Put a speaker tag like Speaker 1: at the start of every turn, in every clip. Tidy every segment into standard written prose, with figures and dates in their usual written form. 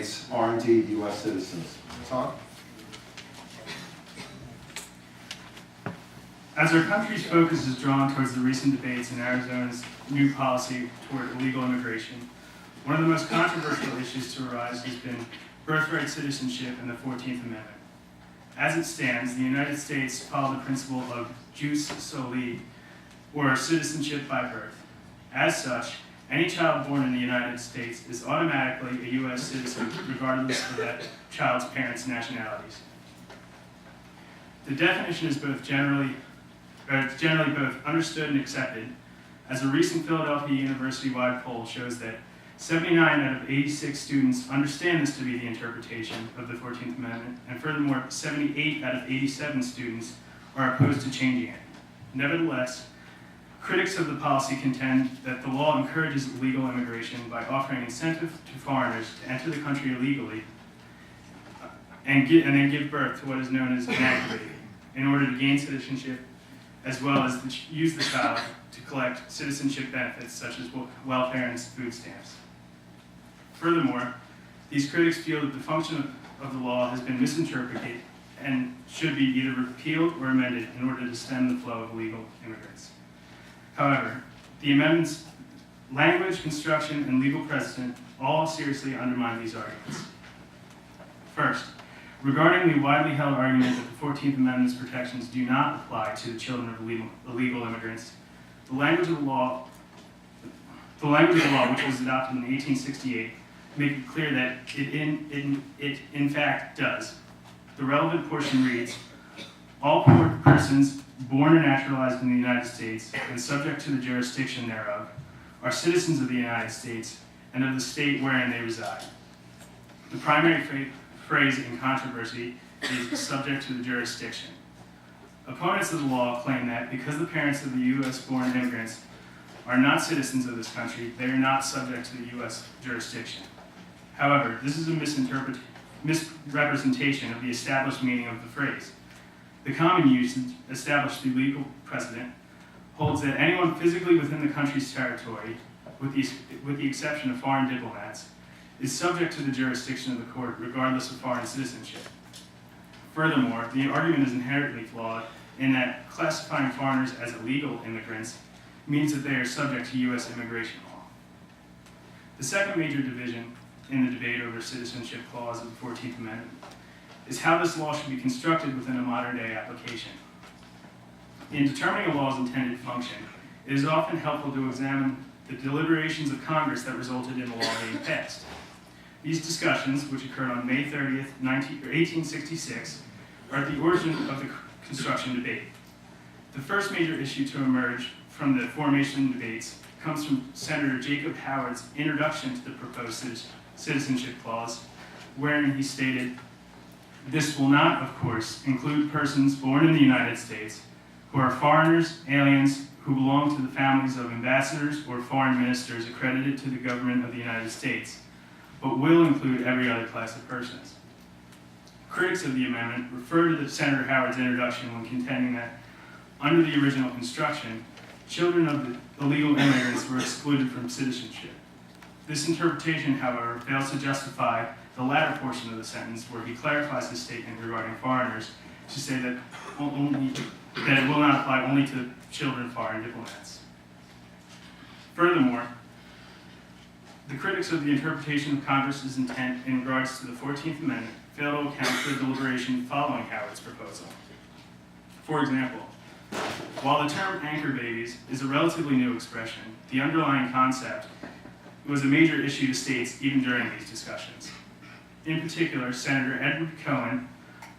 Speaker 1: States are indeed U.S. citizens. Tom?
Speaker 2: As our country's focus is drawn towards the recent debates in Arizona's new policy toward illegal immigration, one of the most controversial issues to arise has been birthright citizenship and the 14th Amendment. As it stands, the United States follow the principle of jus soli, or citizenship by birth. As such, any child born in the United States is automatically a U.S. citizen, regardless of that child's parents' nationalities. The definition is generally both understood and accepted, as a recent Philadelphia University-wide poll shows that 79 out of 86 students understand this to be the interpretation of the 14th Amendment, and furthermore, 78 out of 87 students are opposed to changing it. Nevertheless, critics of the policy contend that the law encourages illegal immigration by offering incentive to foreigners to enter the country illegally and then give birth to what is known as inactivating in order to gain citizenship, as well as use the child to collect citizenship benefits such as welfare and food stamps. Furthermore, these critics feel that the function of the law has been misinterpreted and should be either repealed or amended in order to stem the flow of illegal immigrants. However, the amendment's language, construction, and legal precedent all seriously undermine these arguments. First, regarding the widely held argument that the 14th Amendment's protections do not apply to the children of illegal immigrants, the language of the law, which was adopted in 1868, make it clear that it in fact does. The relevant portion reads, all persons born or naturalized in the United States and subject to the jurisdiction thereof are citizens of the United States and of the state wherein they reside. The primary phrase in controversy is subject to the jurisdiction. Opponents of the law claim that because the parents of the U.S.-born immigrants are not citizens of this country, they are not subject to the U.S. jurisdiction. However, this is a misrepresentation of the established meaning of the phrase. The common usage, established through legal precedent, holds that anyone physically within the country's territory, with the exception of foreign diplomats, is subject to the jurisdiction of the court regardless of foreign citizenship. Furthermore, the argument is inherently flawed in that classifying foreigners as illegal immigrants means that they are subject to U.S. immigration law. The second major division in the debate over citizenship clause of the 14th Amendment is how this law should be constructed within a modern-day application. In determining a law's intended function, it is often helpful to examine the deliberations of Congress that resulted in the law being passed. These discussions, which occurred on May 30th, 1866, are at the origin of the construction debate. The first major issue to emerge from the formation debates comes from Senator Jacob Howard's introduction to the proposed citizenship clause, wherein he stated, "This will not, of course, include persons born in the United States who are foreigners, aliens, who belong to the families of ambassadors or foreign ministers accredited to the government of the United States, but will include every other class of persons." Critics of the amendment refer to Senator Howard's introduction when contending that, under the original construction, children of the illegal immigrants were excluded from citizenship. This interpretation, however, fails to justify the latter portion of the sentence where he clarifies his statement regarding foreigners to say that it will not apply only to children of foreign diplomats. Furthermore, the critics of the interpretation of Congress's intent in regards to the 14th Amendment fail to account for the deliberation following Howard's proposal. For example, while the term anchor babies is a relatively new expression, the underlying concept was a major issue to states even during these discussions. In particular, Senator Edward Cohen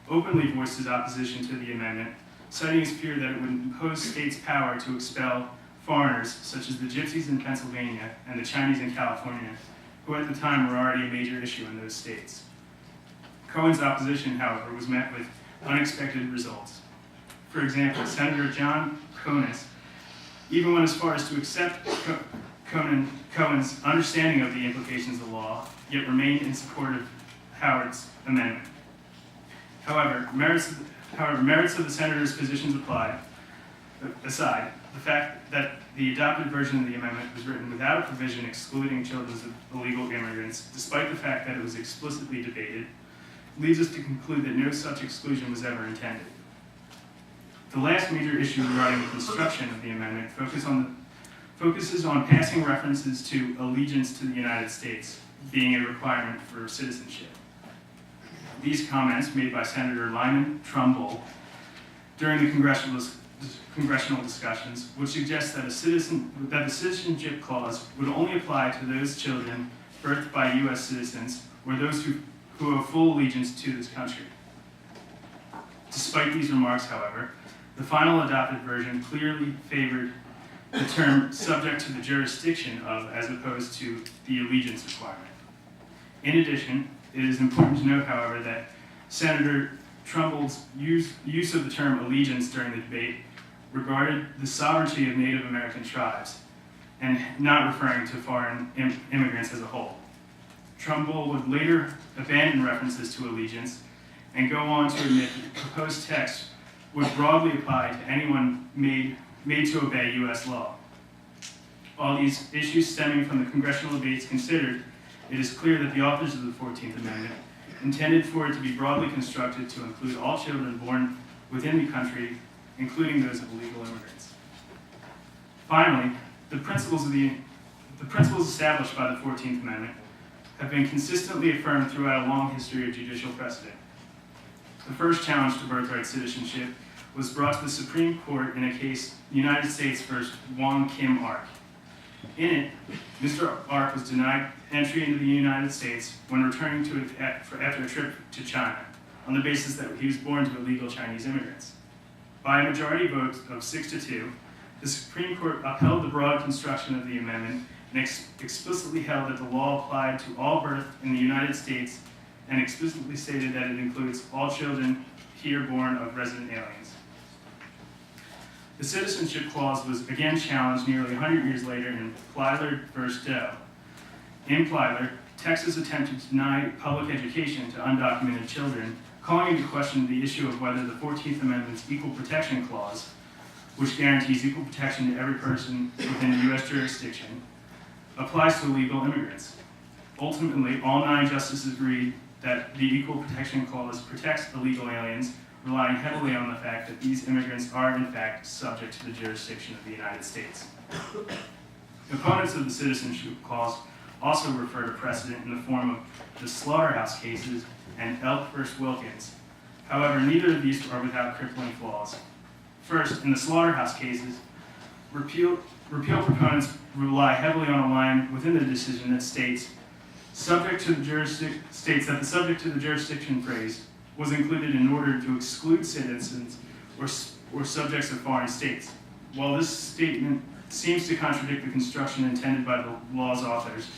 Speaker 2: openly voiced his opposition to the amendment, citing his fear that it would impose states' power to expel foreigners such as the Gypsies in Pennsylvania and the Chinese in California, who at the time were already a major issue in those states. Cohen's opposition, however, was met with unexpected results. For example, Senator John Conis even went as far as to accept Cohen's understanding of the implications of the law, yet remained in support of Howard's amendment. However, merits of the senator's positions aside, the fact that the adopted version of the amendment was written without a provision excluding children of illegal immigrants, despite the fact that it was explicitly debated, leads us to conclude that no such exclusion was ever intended. The last major issue regarding the construction of the amendment focuses on passing references to allegiance to the United States being a requirement for citizenship. These comments, made by Senator Lyman Trumbull during the congressional discussions, would suggest that the citizenship clause would only apply to those children birthed by U.S. citizens or those who owe full allegiance to this country. Despite these remarks, however, the final adopted version clearly favored the term subject to the jurisdiction of as opposed to the allegiance requirement. In addition, it is important to note, however, that Senator Trumbull's use of the term allegiance during the debate regarded the sovereignty of Native American tribes and not referring to foreign immigrants as a whole. Trumbull would later abandon references to allegiance and go on to admit that the proposed text would broadly apply to anyone made to obey U.S. law. All these issues stemming from the congressional debates considered, it is clear that the authors of the 14th Amendment intended for it to be broadly constructed to include all children born within the country, including those of illegal immigrants. Finally, the principles established by the 14th Amendment have been consistently affirmed throughout a long history of judicial precedent. The first challenge to birthright citizenship was brought to the Supreme Court in a case, United States v. Wong Kim Ark. In it, Mr. Ark was denied entry into the United States when returning to it after a trip to China, on the basis that he was born to illegal Chinese immigrants. By a majority vote of 6-2, the Supreme Court upheld the broad construction of the amendment and explicitly held that the law applied to all birth in the United States and explicitly stated that it includes all children here born of resident aliens. The citizenship clause was again challenged nearly 100 years later in Plyler v. Doe. In Plyler, Texas attempted to deny public education to undocumented children, calling into question the issue of whether the 14th Amendment's Equal Protection Clause, which guarantees equal protection to every person within a U.S. jurisdiction, applies to illegal immigrants. Ultimately, all 9 justices agreed that the Equal Protection Clause protects illegal aliens, relying heavily on the fact that these immigrants are, in fact, subject to the jurisdiction of the United States. Opponents of the Citizenship Clause also refer to precedent in the form of the Slaughterhouse cases and Elk v. Wilkins. However, neither of these are without crippling flaws. First, in the Slaughterhouse cases, repeal proponents rely heavily on a line within the decision that states that the subject to the jurisdiction phrase was included in order to exclude citizens or subjects of foreign states. While this statement seems to contradict the construction intended by the law's authors,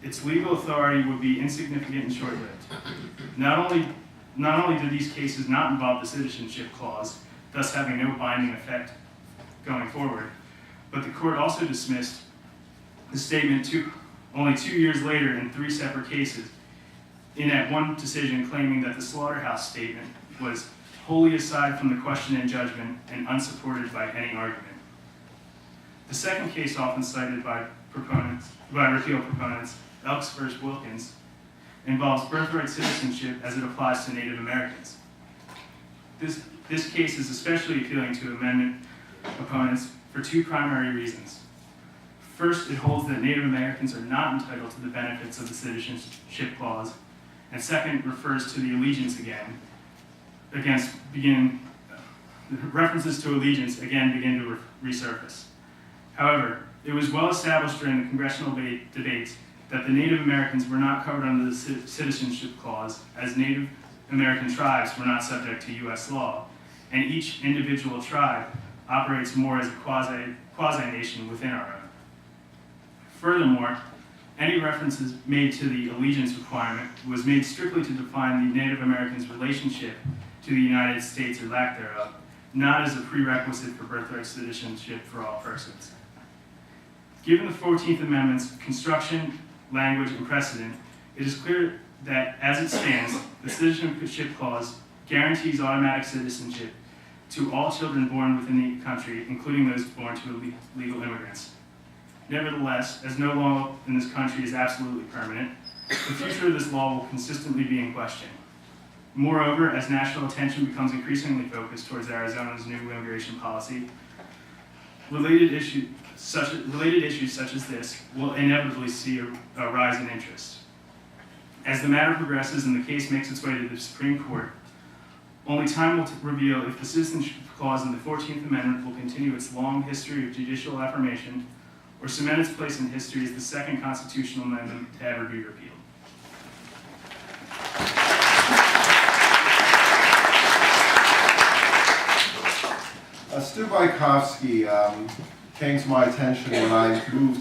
Speaker 2: its legal authority would be insignificant and short-lived. Not only do these cases not involve the Citizenship Clause, thus having no binding effect going forward, but the court also dismissed the statement only 2 years later in 3 separate cases, in that one decision claiming that the Slaughterhouse statement was wholly aside from the question and judgment and unsupported by any argument. The second case often cited by repeal proponents, Elks v. Wilkins, involves birthright citizenship as it applies to Native Americans. This case is especially appealing to amendment opponents for 2 primary reasons. First, it holds that Native Americans are not entitled to the benefits of the Citizenship Clause, and second, refers to the allegiance references to allegiance again begin to resurface. However, it was well established during the congressional debates that the Native Americans were not covered under the Citizenship Clause, as Native American tribes were not subject to U.S. law, and each individual tribe operates more as a quasi-nation within our own. Furthermore, any references made to the allegiance requirement was made strictly to define the Native Americans' relationship to the United States or lack thereof, not as a prerequisite for birthright citizenship for all persons. Given the 14th Amendment's construction, language, and precedent, it is clear that, as it stands, the Citizenship Clause guarantees automatic citizenship to all children born within the country, including those born to illegal immigrants. Nevertheless, as no law in this country is absolutely permanent, the future of this law will consistently be in question. Moreover, as national attention becomes increasingly focused towards Arizona's new immigration policy, related issues such as this will inevitably see a rise in interest. As the matter progresses and the case makes its way to the Supreme Court, only time will reveal if the citizenship clause in the 14th Amendment will continue its long history of judicial affirmation or cement its place in history as the second constitutional amendment to ever be repealed.
Speaker 1: Stu Bykowski came to my attention when I moved